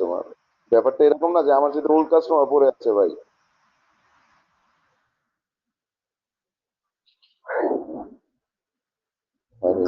Customer. ব্যাপারটা এরকম না যে আমার সাথে ওল্ড কাস্টমার পড়ে আছে ভাই। আরে,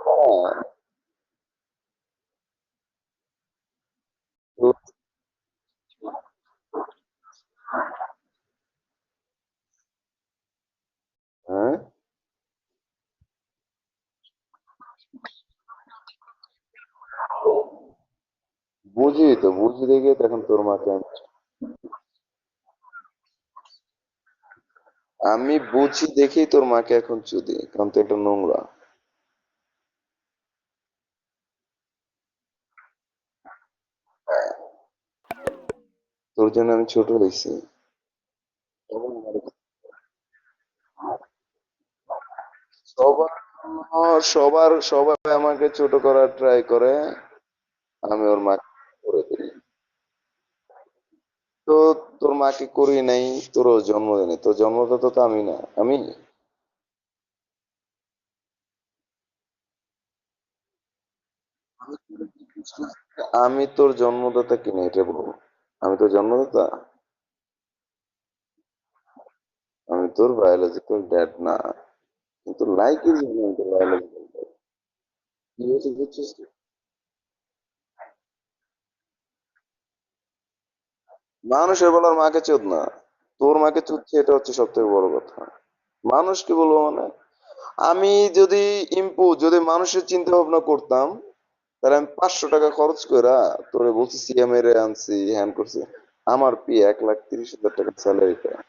হ্যাঁ, তো, হ্যাঁ, বুঝি তো, বুঝি দেখে তো এখন তোর মাকে আমি বুঝি দেখেই তোর মাকে এখন চুদি, কারণ তো এটা নোংরা। তোর জন্য আমি ছোট হয়েছি। তখন সবার সবার সবাই আমাকে ছোট করার ট্রাই করে, আমি ওর মাকে করে দিই। তো তোর মাকে করি নাই, তোরও জন্ম দেয়নি, তোর জন্মদাতা তো আমি না, আমি। আমি তোর জন্মদাতা কিনা এটা বল। আমি তোর জন্মদাতা? আমি তোর বায়োলজিক্যাল ড্যাড না, কিন্তু লাইক ইজ তোর বায়োলজিক্যাল ড্যাড। কি হয়েছে বুঝছিস তো? মানুষের বলার মাকে চোদ না, তোর মাকে চুদছে, এটা হচ্ছে সব থেকে বড় কথা। মানুষ কি বলবো মানে, আমি যদি যদি মানুষের চিন্তা ভাবনা করতাম, তাহলে আমি 500 টাকা খরচ করে তোরে বলছি সিএম এর আনছি, হ্যান করছি। আমার 1,30,000 টাকা স্যালারি পায়,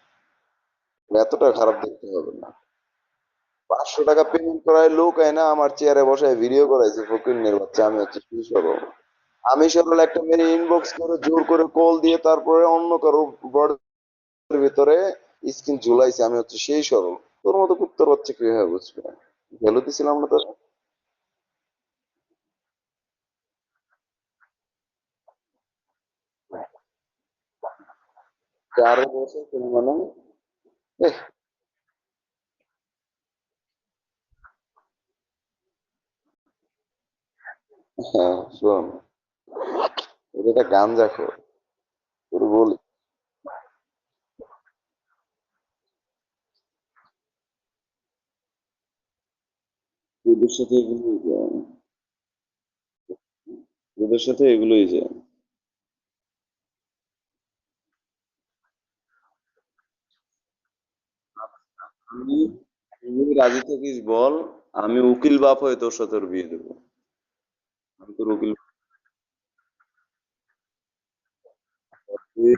এতটা খারাপ দেখতে হবে না। 500 টাকা পেমেন্ট করায় লোক আয় না, আমার চেয়ারে বসায় ভিডিও করাইছে ফকিন্নের বাচ্চা, আমি হচ্ছে কি সরল। আমি সরল একটা মেয়ে ইনবক্স করে জোর করে কল দিয়ে তারপরে অন্য কারো বডির ভিতরে স্কিন ঝুলাইছে, আমি হচ্ছে সেই সরল। তোর মতো কুত্তর বাচ্চা কিভাবে বুঝবে? ভ্যালু দিছিলাম না তোর? 4 বছর তুমি মানে, এহ, হ্যাঁ শোন, এটা একটা গাঞ্জা খোর, তোর বলি। তোদের সাথে এগুলোই যায়, তোদের সাথে এগুলোই যায়। আমি, তুই যদি রাজি থাকিস বল, আমি উকিল বাপ হয়ে তোর সাথে ওর বিয়ে দেবো। আমি তোর উকিল। তুই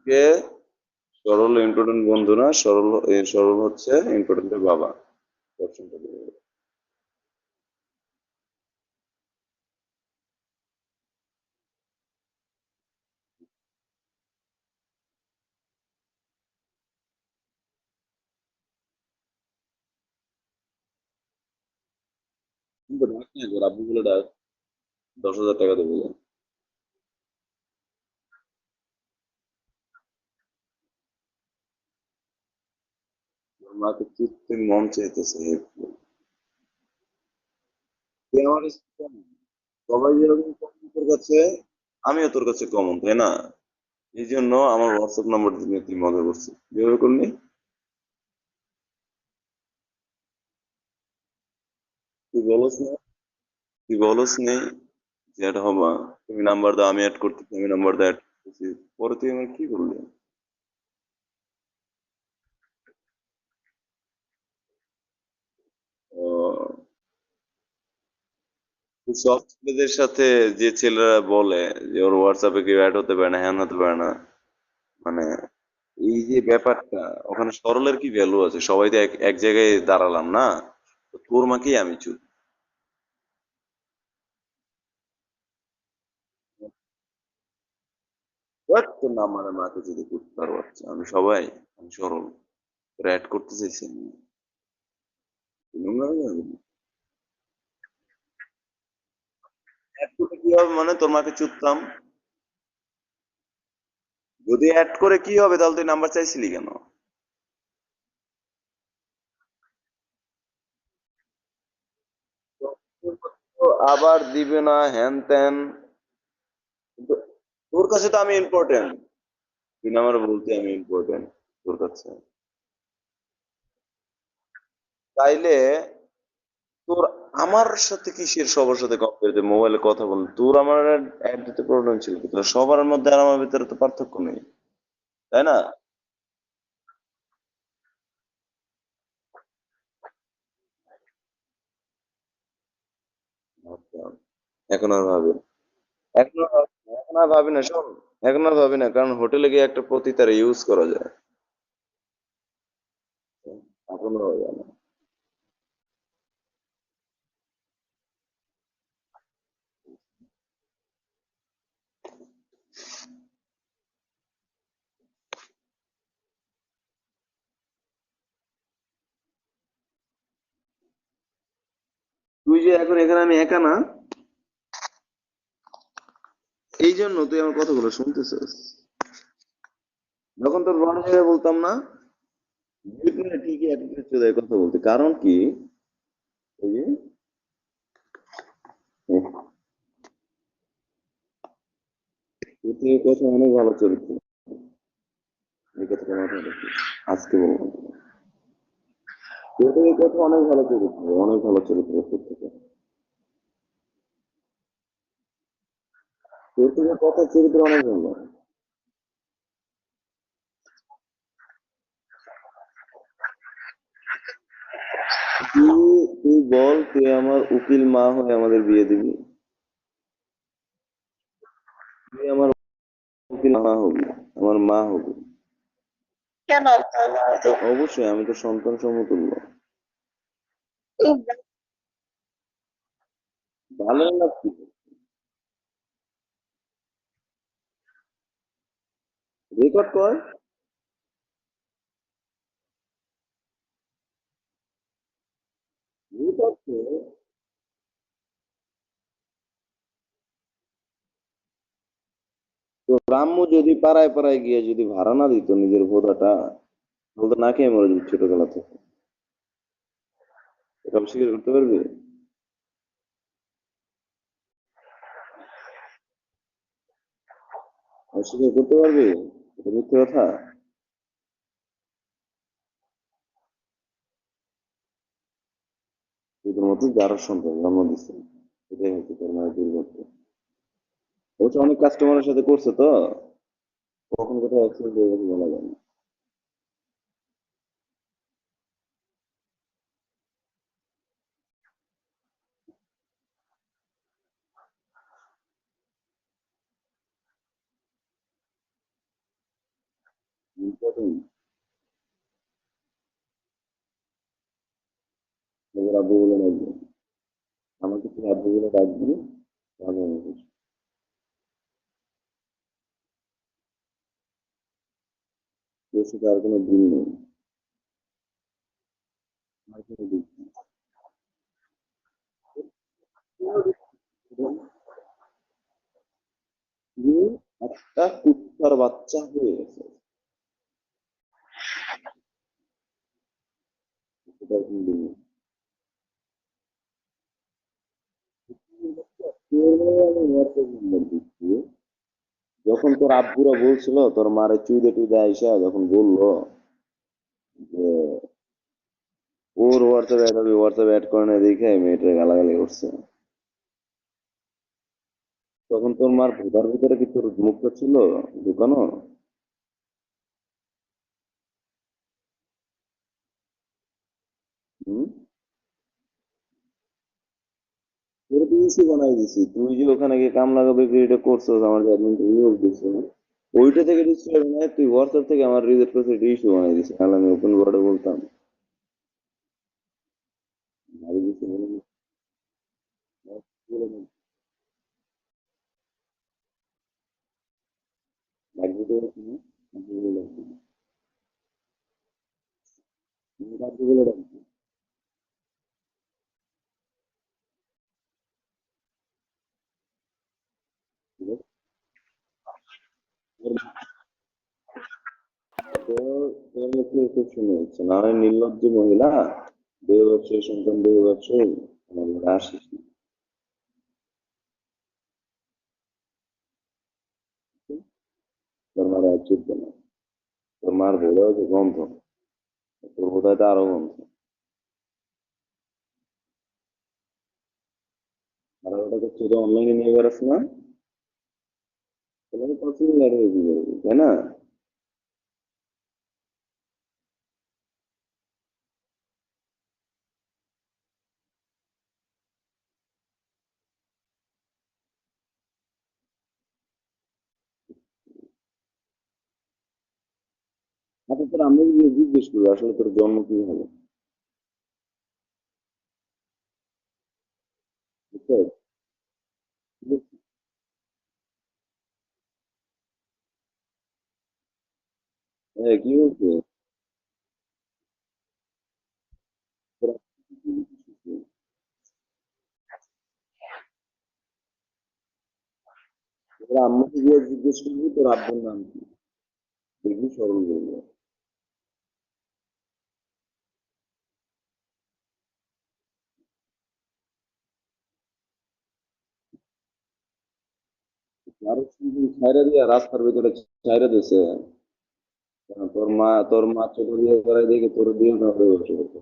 কে? সরল ইম্পর্টেন্ট বন্ধু না, সরল সরল হচ্ছে ইম্পর্টেন্টের বাবা। দর্শনটা দিয়ে দেবো। কিন্তু ডাক না, তোর আব্বু বলে ডাক, 10,000 টাকা দেবো। তোর মাকে কৃত্রিম মন চাইতেছে হেব্বি। তুই আমার কাছে কমন। সবাই যেরকম কমন তোর কাছে, আমিও তোর কাছে কমন, তাই না? এই জন্য আমার হোয়াটসঅ্যাপ নাম্বার দিয়ে তুই মজা করছিস, কিভাবে করলি? তুই বলস না, তুই বলস নেই যে এটা হবা, তুমি নাম্বার দাও আমি অ্যাড করতেছি, আমি নাম্বার দাও অ্যাড করতেছি, পরে তুই আমার কি করলি? ও, তুই সব ছেলেদের সাথে, যে ছেলেরা বলে যে ওর হোয়াটসঅ্যাপে কেউ অ্যাড হতে পারে না, হ্যান হতে পারে না, মানে এই যে ব্যাপারটা, ওখানে সরলের কি ভ্যালু আছে? সবাই তো এক এক জায়গায় দাঁড়ালাম না? তো তোর মাকেই আমি চুদ। হোয়াট, তোর নাম মানে মাকে যদি করতে পারো বাচ্চা, আমি সবাই, আমি সরল, তোর অ্যাড করতে চাইছি আমি। অ্যাড করতে কি হবে মানে, তোর মাকে চুদতাম? যদি অ্যাড করে কি হবে, তাহলে তুই নাম্বার চাইছিলি কেন? আবার দিবে না, হ্যান ত্যান। কিন্তু তোর কাছে তো আমি ইম্পর্টেন্ট, তুই না আমার বলতে আমি ইম্পর্টেন্ট তোর কাছে। তাইলে তোর আমার সাথে কিসের সবার সাথে কম্পেয়ার, মোবাইলে কথা বল, তোর আমার অ্যাড দিতে প্রবলেম ছিল কি? তোর সবার মধ্যে আর আমার ভিতরে তো পার্থক্য নেই, তাই না? আচ্ছা, এখন আর ভাবি না। এখন আর ভাবি না, শোন, এখন আর ভাবি না, কারণ হোটেলে গিয়ে একটা পতিতার ইউজ করা যায়। এখনো ভাবি না। তুই যে এখন এখানে আমি একা না, এই জন্য তুই আমার কথাগুলো শুনতেছিস। যখন তোর বড় জায়গায় বলতাম না, দুই মিনিট ঠিকই অ্যাটিটিউড চলে যায় কথা বলতে, কারণ কি? ওই যে, তোর থেকে কথা অনেক ভালো চরিত্র, এই কথাটা মাথায় রাখি, আজকে বললাম। তোর থেকে কথা অনেক ভালো চরিত্র, অনেক ভালো চরিত্র তোর থেকে। তোর থেকে কথা চরিত্র অনেক ভালো। তুই বল, তুই আমার উকিল মা হয়ে আমাদের বিয়ে দিবি? তুই আমার উকিল মা হবি, আমার মা হবি। কেন আপনার মা হতে? অবশ্যই, আমি তো সন্তান সমতুল্য। ভালো লাগছে। রেকর্ড কর। রেকর্ড কর। তো রাম্মু যদি পাড়ায় পাড়ায় গিয়ে যদি ভাড়া না দিত নিজের ভোটাটা, বলতো না খেয়ে মরে যেত ছোটবেলা থেকে, এটা অস্বীকার করতে পারবি? অস্বীকার করতে পারবি? এটা মিথ্যে কথা। তোদের মতো যারা সন্তান জন্ম দিচ্ছে, এটাই হচ্ছে তোর মায়ের দুর্ভাগ্য। অবশ্য অনেক কাস্টমারের সাথে করছে তো, কখন কোথাও অ্যাক্সিডেন্ট হয়ে গেছে বলা যায় না। ইম্পর্টেন্ট। তোদের আব্বু বলে ডাকবি, আমাকে তুই আব্বু বলে ডাকবি, তাহলে আমি খুশি। তোর সাথে আর কোনো দিন নেই, আর কোনো দিন নেই। তুই একটা কুত্তার বাচ্চা হয়ে গেছে, সেটা কোনো দিন নেই। তোরে আমি হোয়াটসঅ্যাপ নাম্বার দিচ্ছি, যখন তোর আব্বুরা বলছিল তোর মারে চুইদে টুইদে আইসা যখন বললো যে ওর হোয়াটসঅ্যাপ অ্যাড করে না দেখে মেয়েটার গালাগালি করছে, তখন তোর মার ভোটার ভিতরে কি তোর মুখটা ছিল ঢুকানো? হম। তোর তো ইস্যু বানাই দিছি, তুই যে ওখানে গিয়ে কাম লাগা বিক্রিটা করছো, আমার যে অ্যাডমিন নিয়োগ দিছো, ওইটা থেকে ডিসপ্লে বানায় তুই হোয়াটসঅ্যাপ থেকে আমার রিজেক্ট করছে, ইস্যু বানাই দিছি, তাহলে আমি ওপেন বোর্ডে বলতাম। ভালো কিছু বলে না, বলে না। লাগবে তো এরকম না? লাগবে বলে লাগবে না। লাগবে বলে লাগবে। ঠিক আছে? তোর তোর মুখে খুব শুনে হচ্ছে না হয় নির্লজ্জ মহিলা, দেহ ব্যবসায়ী সন্তান, দেহ ব্যবসায়ী, আমার ঘরে আসিস না। চুদবে না। তোর মার বোধহয় যে গন্ধ, তোর বোধহয় তো আরো গন্ধ। আর ওটাকে চুদে অনলাইনে নিয়ে বেড়াস না, তাহলে তো পছন্দ লাগে কি করবি, তাই না? আচ্ছা, তোর আমি যদি জিজ্ঞেস করি আসলে তোর জন্ম কি হবে, বুঝছো? হ্যাঁ, কি বলছে? তোর তোর আম্মুকে গিয়ে জিজ্ঞেস করবি তোর আব্বুর নাম কি, দেখবি সরল বলবে। আরো ছাইরা দিয়া রাস্তার ভিতরে ছাইরা দিছে। তোর মা ছোট বিয়ে করাই দেখে তোর বিয়ে না হয়ে বসে গেছে।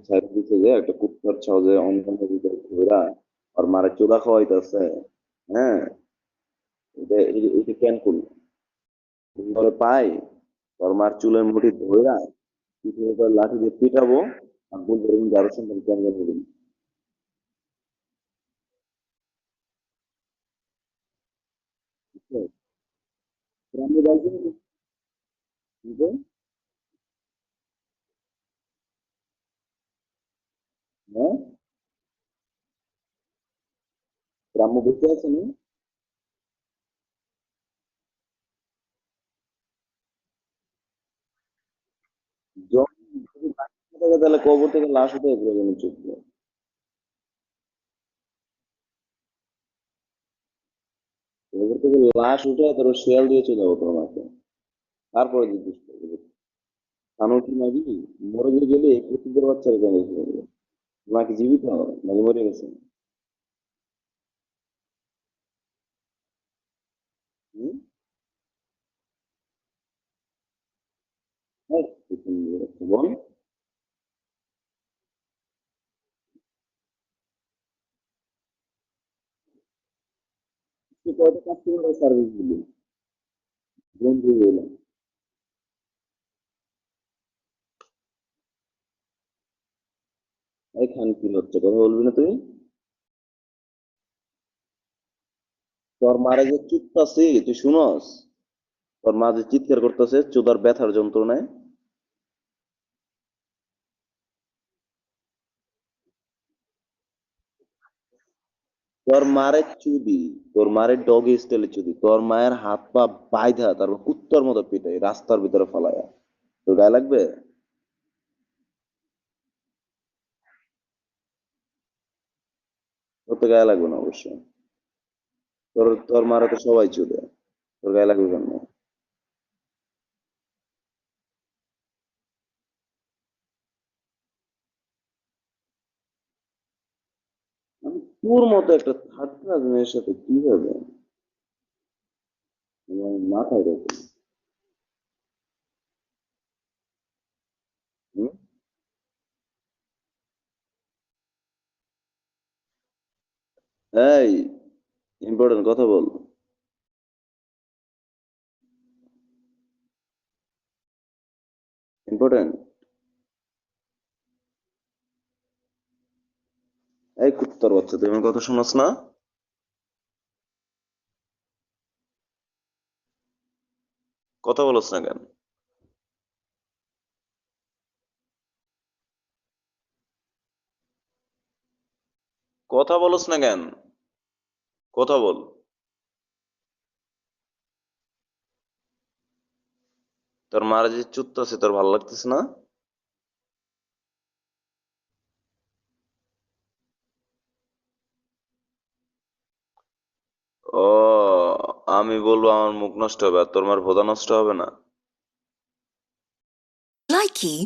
ছাইরা দিছে যে একটা কুত্তার ছাওজে অন্ধকারের ভিতরে ঘোরা আর মারা চোদা খাওয়াইতেছে। হ্যাঁ, এটা কেন করলো? ধরে পাই, তোর মার চুলের মুঠি ধইরা পিছনে করে লাঠি দিয়ে পিটাবো, আর বলবো এরকম যারো সন্তান কেন কেন করবি? বুঝছো? তোর আম্মু বলছে না যে, হ্যাঁ, তোর আম্মু বেঁচে আছে না? যখন যদি বাঁচতে থাকে তাহলে কবর থেকে লাশ উঠে প্রয়োজন চুপ। কবর থেকে লাশ উঠে তোর শিয়াল দিয়ে চলে যাবো তোর মাকে, তারপরে জিজ্ঞেস করবো কানু কি নাকি মরে গিয়ে গেলে কুকুরের বাচ্চারা কেন এসে মাকে জীবিত নাকি মরে গেছে? হুম? এই, কি সুন্দর একটা বল। তুই কয়টা কাস্টমার সার্ভিস দিলি, বন্ধু বললাম। এই খান কি হচ্ছে, কথা বলবি না তুই? তোর মারা যে চিৎকাছে তুই শুনস? তোর মা যে চিৎকার করতেছে চোদার ব্যথার যন্ত্রণায়। তোর মারে চুদি, তোর মারে ডগি স্টাইলে চুদি, তোর মায়ের হাত পা বাইধা তারপর কুত্তার মতো পিটাই রাস্তার ভিতরে ফালায়া, তোর গায়ে লাগবে? তোর তো গায়ে লাগবে না অবশ্যই। তোর মারা তো সবাই চুদে, তোর গায়ে লাগবে কেন? আমি তোর মতো একটা থার্ড ক্লাস মেয়ের সাথে কিভাবে আমার মাথায় ঢোকে না। হুম? এই, ইম্পর্টেন্ট কথা বল। ইম্পর্টেন্ট। এই কুত্তার বাচ্চা, তুই আমার কথা শোনাস না? কথা বলস না কেন? কথা বলস না কেন? কথা বল। তোর মারা যে চুত্তা আছে তোর ভালো লাগতেছে না? ও, আমি বলবো আমার মুখ নষ্ট হবে আর তোর মার ভোদা নষ্ট হবে না? Likey